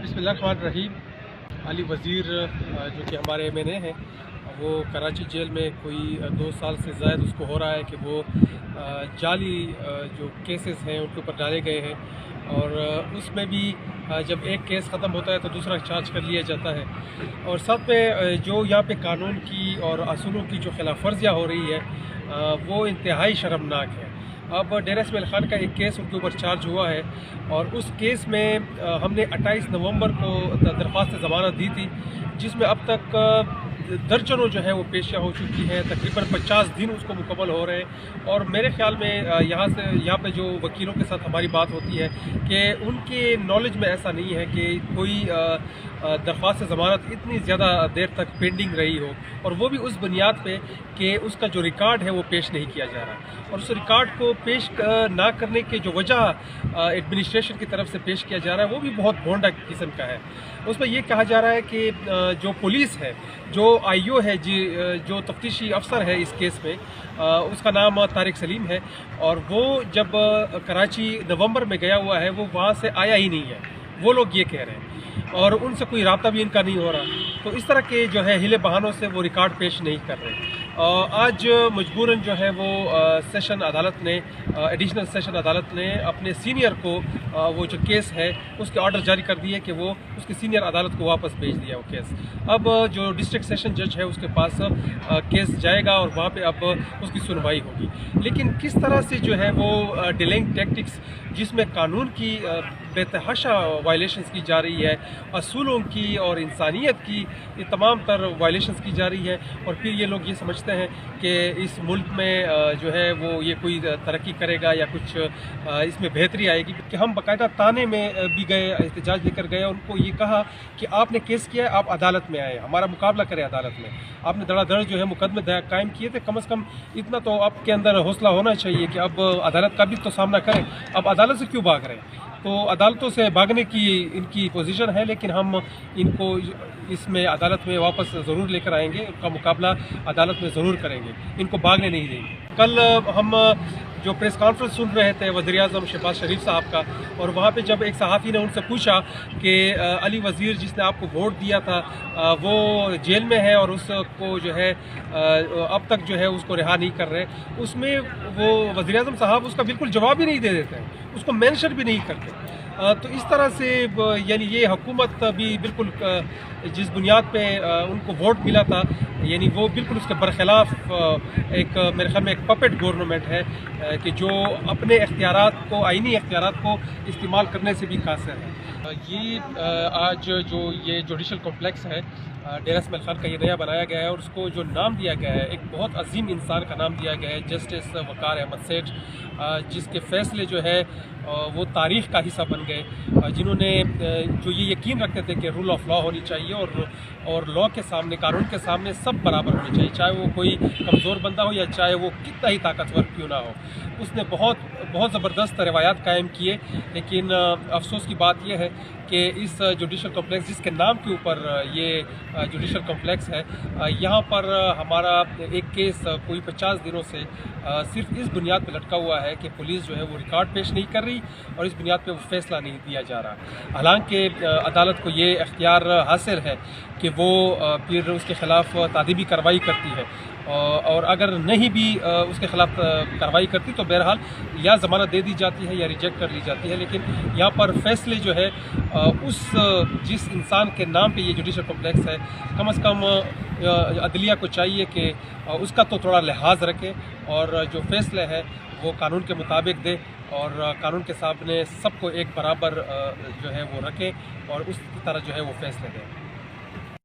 बिस्मिल्लाहिर्रहमानिर्रहीम। अली वज़ीर जो कि हमारे MNA हैं, वो कराची जेल में कोई 2 साल से ज़ायद उसको हो रहा है कि वो जाली जो केसेस हैं उनके ऊपर डाले गए हैं, और उसमें भी जब एक केस ख़त्म होता है तो दूसरा चार्ज कर लिया जाता है। और साथ में जो यहाँ पे कानून की और असूलों की जो खिलाफ वर्जियाँ हो रही है वो इंतहाई शर्मनाक है। अब डेरा इस्माइल ख़ान का एक केस उनके ऊपर चार्ज हुआ है, और उस केस में हमने 28 नवंबर को दरख्वास्त ज़मानत दी थी, जिसमें अब तक दर्जनों जो है वो पेशियाँ हो चुकी हैं। तकरीबन 50 दिन उसको मुकम्मल हो रहे हैं। और मेरे ख़्याल में यहाँ पे जो वकीलों के साथ हमारी बात होती है कि उनके नॉलेज में ऐसा नहीं है कि कोई दरख्वास्त ज़मानत इतनी ज़्यादा देर तक पेंडिंग रही हो, और वो भी उस बुनियाद पे कि उसका जो रिकॉर्ड है वो पेश नहीं किया जा रहा। और उस रिकॉर्ड को पेश ना करने के जो वजह एडमिनिस्ट्रेशन की तरफ से पेश किया जा रहा है वो भी बहुत भोंडा किस्म का है। उसमें ये कहा जा रहा है कि जो पुलिस है, जो IO है, जो तफ्तीशी अफसर है इस केस में, उसका नाम तारिक सलीम है, और वो जब कराची नवंबर में गया हुआ है वो वहाँ से आया ही नहीं है, वो लोग ये कह रहे हैं, और उनसे कोई राब्ता भी इनका नहीं हो रहा। तो इस तरह के जो है हिले बहानों से वो रिकॉर्ड पेश नहीं कर रहे। आज मजबूरन जो है वो सेशन अदालत ने, एडिशनल सेशन अदालत ने अपने सीनियर को वो जो केस है उसके ऑर्डर जारी कर दिए कि वो उसकी सीनियर अदालत को वापस भेज दिया वो केस। अब जो डिस्ट्रिक्ट सेशन जज है उसके पास केस जाएगा और वहाँ पे अब उसकी सुनवाई होगी। लेकिन किस तरह से जो है वो डिलेइंग टैक्टिक्स, जिसमें कानून की बेतहाशा वायलेशंस की जा रही है, असूलों की और इंसानियत की ये तमाम तर वायलेशंस की जा रही है, और फिर ये लोग ये समझते हैं कि इस मुल्क में जो है वो ये कोई तरक्की करेगा या कुछ इसमें बेहतरी आएगी। कि हम बाकायदा ताने में भी गए, एहतजाज लेकर गए, उनको ये कहा कि आपने केस किया है, आप अदालत में आए, हमारा मुकाबला करें अदालत में। आपने धड़ाधड़ जो है मुकदमे कायम किए थे, कम से कम इतना तो आपके अंदर हौसला होना चाहिए कि अब अदालत का भी तो सामना करें। अब अदालत से क्यों भाग रहे हैं? तो अदालतों से भागने की इनकी पोजीशन है, लेकिन हम इनको इसमें अदालत में वापस ज़रूर लेकर आएंगे, उनका मुकाबला अदालत में ज़रूर करेंगे, इनको भागने नहीं देंगे। कल हम जो प्रेस कॉन्फ्रेंस सुन रहे थे वज़ीर-ए-आज़म शहबाज शरीफ साहब का, और वहाँ पे जब एक सहाफ़ी ने उनसे पूछा कि अली वज़ीर जिसने आपको वोट दिया था वो जेल में है और उसको जो है अब तक जो है उसको रिहा नहीं कर रहे, उसमें वो वज़ीर-ए-आज़म साहब उसका बिल्कुल जवाब ही नहीं दे देते हैं, उसको मेंशन भी नहीं करते। तो इस तरह से यानी ये हुकूमत भी बिल्कुल जिस बुनियाद पे उनको वोट मिला था, यानी वो बिल्कुल उसके बरखिलाफ़ एक मेरे ख्याल में एक पपेट गवर्नमेंट है कि जो अपने इख्तियारात को, आइनी इख्तियारात को इस्तेमाल करने से भी कासिर है। ये आज जो ये जुडिशल कॉम्प्लेक्स है डेरा इस्माइल ख़ान का, ये नया बनाया गया है, और उसको जो नाम दिया गया है एक बहुत अजीम इंसान का नाम दिया गया है, जस्टिस वक़ार अहमद सेठ, जिसके फ़ैसले जो है वो तारीख़ का हिस्सा बन गए, जिन्होंने जो ये यकीन रखते थे कि रूल ऑफ लॉ होनी चाहिए, और लॉ के सामने, कानून के सामने सब बराबर होने चाहिए, चाहे वो कोई कमज़ोर बंदा हो या चाहे वो कितना ही ताकतवर क्यों ना हो। उसने बहुत ज़बरदस्त रवायात कायम किए, लेकिन अफसोस की बात यह है कि इस जुडिशल कॉम्प्लेक्स, जिसके नाम के ऊपर ये जुडिशल कॉम्प्लेक्स है, यहाँ पर हमारा एक केस कोई 50 दिनों से सिर्फ इस बुनियाद पर लटका हुआ है कि पुलिस जो है वो रिकॉर्ड पेश नहीं कर रही, और इस बुनियाद पे वो फैसला नहीं दिया जा रहा। हालांकि अदालत को ये इख्तियार हासिल है कि वो फिर उसके ख़िलाफ़ तादीबी कार्रवाई करती है, और अगर नहीं भी उसके ख़िलाफ़ कार्रवाई करती तो बहरहाल या ज़मानत दे दी जाती है या रिजेक्ट कर ली जाती है। लेकिन यहाँ पर फैसले जो है जिस इंसान के नाम पे ये जुडिशल कॉम्प्लेक्स है, कम से कम अदलिया को चाहिए कि उसका तो थोड़ा लिहाज रखे, और जो फैसले है वो कानून के मुताबिक दे, और कानून के सामने सबको एक बराबर जो है वो रखें, और उस तरह जो है वो फैसले दें।